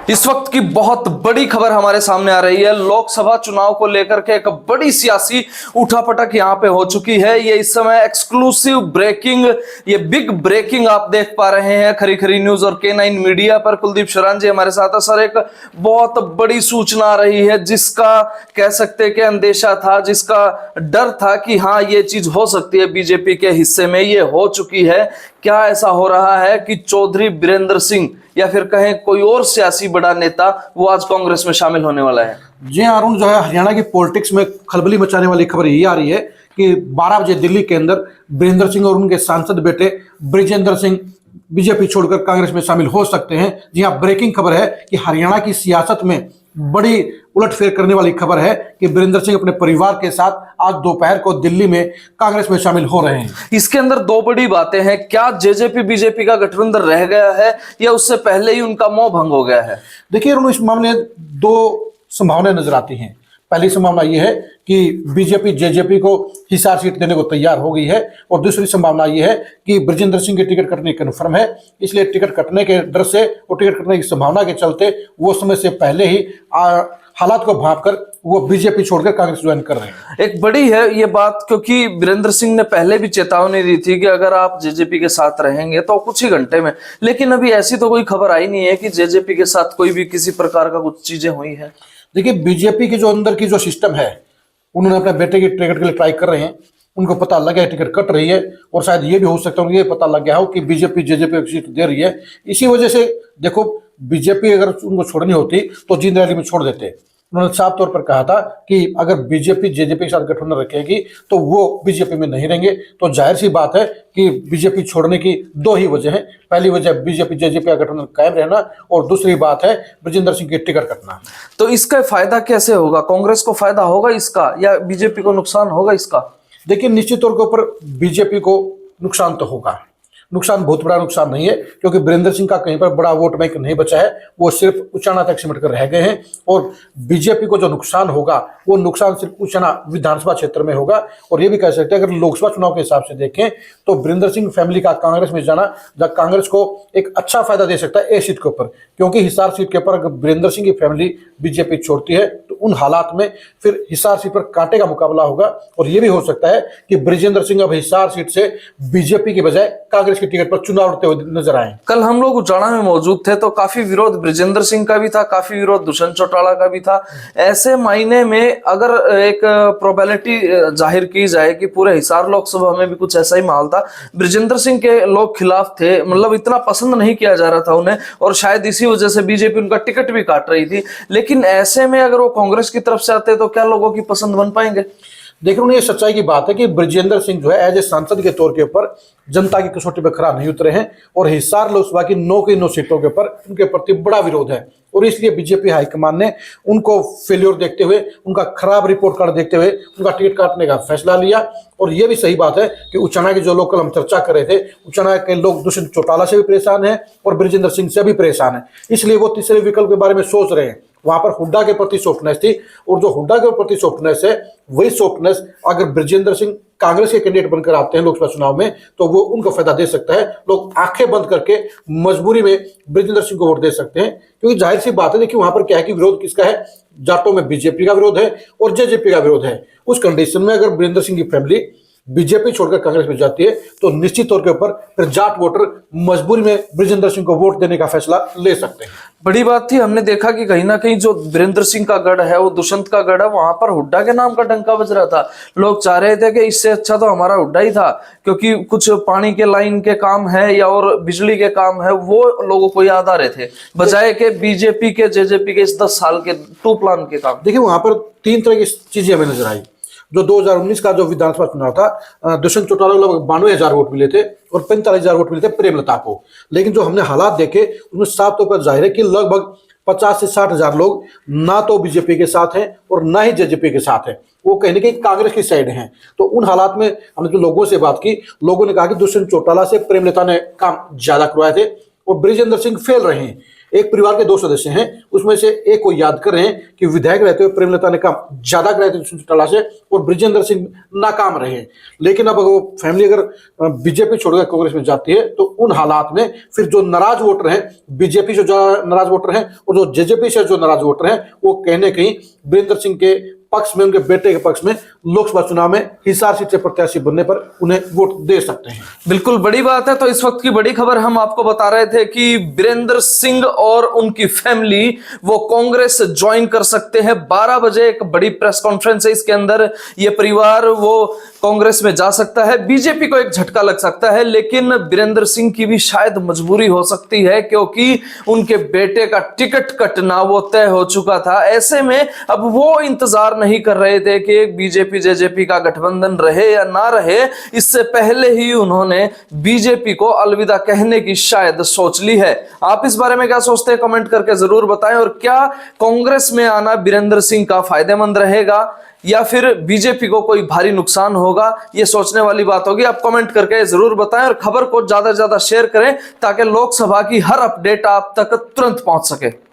इस वक्त की बहुत बड़ी खबर हमारे सामने आ रही है। लोकसभा चुनाव को लेकर के एक बड़ी सियासी उठापटक यहां पे हो चुकी है। ये इस समय एक्सक्लूसिव ब्रेकिंग, ये बिग ब्रेकिंग आप देख पा रहे हैं खरी खरी न्यूज और K9 मीडिया पर। कुलदीप शरण जी हमारे साथ है। सर, एक बहुत बड़ी सूचना आ रही है जिसका कह सकते हैं कि अंदेशा था, जिसका डर था कि हाँ ये चीज हो सकती है बीजेपी के हिस्से में, ये हो चुकी है। क्या ऐसा हो रहा है कि चौधरी बीरेंद्र सिंह या फिर कहें कोई और सियासी बड़ा नेता वो आज कांग्रेस में शामिल होने वाला है? जी अरुण, जो है हरियाणा की पॉलिटिक्स में खलबली मचाने वाली खबर ये आ रही है कि 12 बजे दिल्ली के अंदर बीरेंद्र सिंह और उनके सांसद बेटे ब्रिजेंद्र सिंह बीजेपी छोड़कर कांग्रेस में शामिल हो सकते हैं। जी हाँ, ब्रेकिंग खबर है कि हरियाणा की सियासत में बड़ी उलटफेर करने वाली खबर है कि बीरेंद्र सिंह अपने परिवार के साथ आज दोपहर को दिल्ली में कांग्रेस में शामिल हो रहे हैं। इसके अंदर दो बड़ी बातें हैं। क्या जेजेपी बीजेपी का गठबंधन रह गया है या उससे पहले ही उनका मोह भंग हो गया है? देखिए अरुण, इस मामले में दो संभावनाएं नजर आती हैं। पहली संभावना यह है कि बीजेपी जेजेपी को हिसार सीट देने को तैयार हो गई है, और दूसरी संभावना यह है कि ब्रिजेंद्र सिंह की टिकट कटने कन्फर्म है। इसलिए टिकट कटने के डर से और टिकट कटने की संभावना के चलते वो समय से पहले ही हालात को भांपकर वो बीजेपी छोड़कर कांग्रेस ज्वाइन कर रहे हैं। एक बड़ी है ये बात, क्योंकि बीरेंद्र सिंह ने पहले भी चेतावनी दी थी कि अगर आप जेजेपी के साथ रहेंगे तो कुछ ही घंटे में, लेकिन अभी ऐसी तो कोई खबर आई नहीं है कि जेजेपी के साथ कोई भी किसी प्रकार का कुछ चीजें हुई है। देखिए, बीजेपी की जो अंदर की जो सिस्टम है, उन्होंने अपने बेटे की टिकट के लिए ट्राई कर रहे हैं। उनको पता लग गया टिकट कट रही है, और शायद ये भी हो सकता है ये पता लग गया हो कि बीजेपी जेजेपी की सीट दे रही है। इसी वजह से देखो, बीजेपी अगर उनको छोड़नी होती तो जींद रैली में छोड़ देते। उन्होंने साफ तौर पर कहा था कि अगर बीजेपी जेजेपी के साथ गठबंधन रखेगी तो वो बीजेपी में नहीं रहेंगे। तो जाहिर सी बात है कि बीजेपी छोड़ने की दो ही वजह है। पहली वजह बीजेपी जेजेपी का गठबंधन कायम रहना, और दूसरी बात है ब्रिजेंद्र सिंह की टिकट कटना। तो इसका फायदा कैसे होगा? कांग्रेस को फायदा होगा इसका या बीजेपी को नुकसान होगा इसका? देखिए, निश्चित तौर के ऊपर बीजेपी को नुकसान तो होगा। नुकसान बहुत बड़ा नुकसान नहीं है, क्योंकि बीरेंद्र सिंह का कहीं पर बड़ा वोट बैंक नहीं बचा है। वो सिर्फ उचाना तक सिमट कर रह गए हैं। और बीजेपी को जो नुकसान होगा वो नुकसान सिर्फ उचाना विधानसभा क्षेत्र में होगा। और ये भी कह सकते हैं, अगर लोकसभा चुनाव के हिसाब से देखें तो बीरेंद्र सिंह फैमिली का कांग्रेस में जाना कांग्रेस को एक अच्छा फायदा दे सकता है इस सीट के ऊपर। क्योंकि हिसार सीट के ऊपर अगर बीरेंद्र सिंह की फैमिली बीजेपी छोड़ती है तो उन हालात में फिर हिसार सीट पर कांटे का मुकाबला होगा। और ये भी हो सकता है कि ब्रिजेंद्र सिंह अब हिसार सीट से बीजेपी की बजाय कांग्रेस की टिकट पर चुनाव लड़ते हुए नजर आए। कल हम लोग उचाना में मौजूद थे तो काफी विरोध ब्रिजेंद्र सिंह का भी था, काफी विरोध दुष्यंत चौटाला का भी था। ऐसे मायने में अगर एक प्रोबेबिलिटी जाहिर की जाए कि पूरे हिसार लोकसभा में भी कुछ ऐसा ही माहौल था, ब्रिजेंद्र सिंह के लोग खिलाफ थे, मतलब इतना पसंद नहीं किया जा रहा था उन्हें, और शायद इसी वजह से बीजेपी उनका टिकट भी काट रही थी। लेकिन ऐसे में अगर वो कांग्रेस की तरफ से आते तो क्या लोगों की पसंद बन पाएंगे? देखिए, ये सच्चाई की बात है कि ब्रिजेंद्र सिंह जो है एज ए सांसद के तौर के ऊपर जनता की कसौटी पर खरा नहीं उतरे हैं, और हिसार लोकसभा की 9 की 9 सीटों के ऊपर उनके प्रति बड़ा विरोध है। और इसलिए बीजेपी हाईकमान ने उनको फेल्योर देखते हुए, उनका खराब रिपोर्ट कार्ड देखते हुए उनका टिकट काटने का फैसला लिया। और यह भी सही बात है कि उचाना की जो लोग कल हम चर्चा कर रहे थे, उचाना के लोग दुष्यंत चौटाला से भी परेशान हैं और ब्रिजेंद्र सिंह से भी परेशान है। इसलिए वो तीसरे विकल्प के बारे में सोच रहे हैं। वहां पर हुड्डा के प्रति सॉफ्टनेस थी, और जो हुड्डा के प्रति सॉफ्टनेस है वही सॉफ्टनेस अगर ब्रिजेंद्र सिंह कांग्रेस के कैंडिडेट बनकर आते हैं लोकसभा चुनाव में तो वो उनको फायदा दे सकता है। लोग आंखें बंद करके मजबूरी में ब्रिजेंद्र सिंह को वोट दे सकते हैं, क्योंकि जाहिर सी बात है। देखिए, वहां पर क्या है कि विरोध किसका है? जाटों में बीजेपी का विरोध है और जेजेपी का विरोध है। उस कंडीशन में अगर बीरेंद्र सिंह की फैमिली बीजेपी छोड़कर कांग्रेस में जाती है तो निश्चित तौर के ऊपर फिर जाट वोटर मजबूरी में ब्रिजेंद्र सिंह को वोट देने का फैसला ले सकते हैं। बड़ी बात थी, हमने देखा कि कहीं ना कहीं जो बीरेंद्र सिंह का गढ़ है, वो दुष्यंत का गढ़ है, वहां पर हुड्डा के नाम का डंका बज रहा था। लोग चाह रहे थे कि इससे अच्छा तो हमारा हुड्डा ही था, क्योंकि कुछ पानी के लाइन के काम है या और बिजली के काम है वो लोगों को याद आ रहे थे, बजाय के बीजेपी के जेजेपी के इस 10 साल के 2 प्लान के काम। देखिए, वहां पर 3 तरह की चीजें हमें नजर आई। जो 2019 का जो विधानसभा चुनाव था, दुष्यंत चौटाला को लगभग 92,000 वोट मिले थे और 45,000 वोट मिले थे प्रेमलता को। लेकिन जो हमने हालात देखे उसमें साफ तौर पर जाहिर है कि लगभग 50 से 60,000 लोग ना तो बीजेपी के साथ हैं और ना ही जेजेपी के साथ हैं, वो कहीं ना कहीं कांग्रेस की साइड हैं। तो उन हालात में हमने जो लोगों से बात की, लोगों ने कहा कि दुष्यंत चौटाला से प्रेमलता ने काम ज्यादा करवाए थे और ब्रिजेंद्र सिंह फेल रहे हैं। एक परिवार के 2 सदस्य हैं, उसमें से एक को याद कर रहे हैं कि विधायक रहते हुए प्रेमलता ने काम ज्यादा कराया था चौटाला से और ब्रिजेंद्र सिंह नाकाम रहे हैं। लेकिन अब वो फैमिली अगर बीजेपी छोड़कर कांग्रेस में जाती है तो उन हालात में फिर जो नाराज वोटर हैं, बीजेपी से जो नाराज वोटर हैं और जो जेजेपी से जो नाराज वोटर हैं, वो कहने कहीं वीरेंद्र सिंह के पक्ष में, उनके बेटे के पक्ष में लोकसभा चुनाव में हिसार सीट से प्रत्याशी बनने पर उन्हें वोट दे सकते हैं। बिल्कुल बड़ी बात है। तो इस वक्त की बड़ी खबर हम आपको बता रहे थे कि वीरेंद्र सिंह और उनकी फैमिली वो कांग्रेस ज्वाइन कर सकते हैं। 12 बजे एक बड़ी प्रेस कॉन्फ्रेंस है, इसके अंदर ये परिवार वो कांग्रेस में जा सकता है। बीजेपी को एक झटका लग सकता है, लेकिन वीरेंद्र सिंह की भी शायद मजबूरी हो सकती है, क्योंकि उनके बेटे का टिकट कटना वो तय हो चुका था। ऐसे में अब वो इंतजार नहीं कर रहे थे कि बीजेपी जेजेपी का गठबंधन रहे या ना रहे, इससे पहले ही उन्होंने बीजेपी को अलविदा कहने की शायद सोच ली है। आप इस बारे में क्या सोचते हैं, कमेंट करके जरूर बताएं। और क्या कांग्रेस में आना वीरेंद्र सिंह का फायदेमंद रहेगा या फिर बीजेपी को कोई भारी नुकसान होगा, ये सोचने वाली बात होगी। आप कमेंट करके जरूर बताएं और खबर को ज्यादा से ज्यादा शेयर करें ताकि लोकसभा की हर अपडेट आप तक तुरंत पहुंच सके।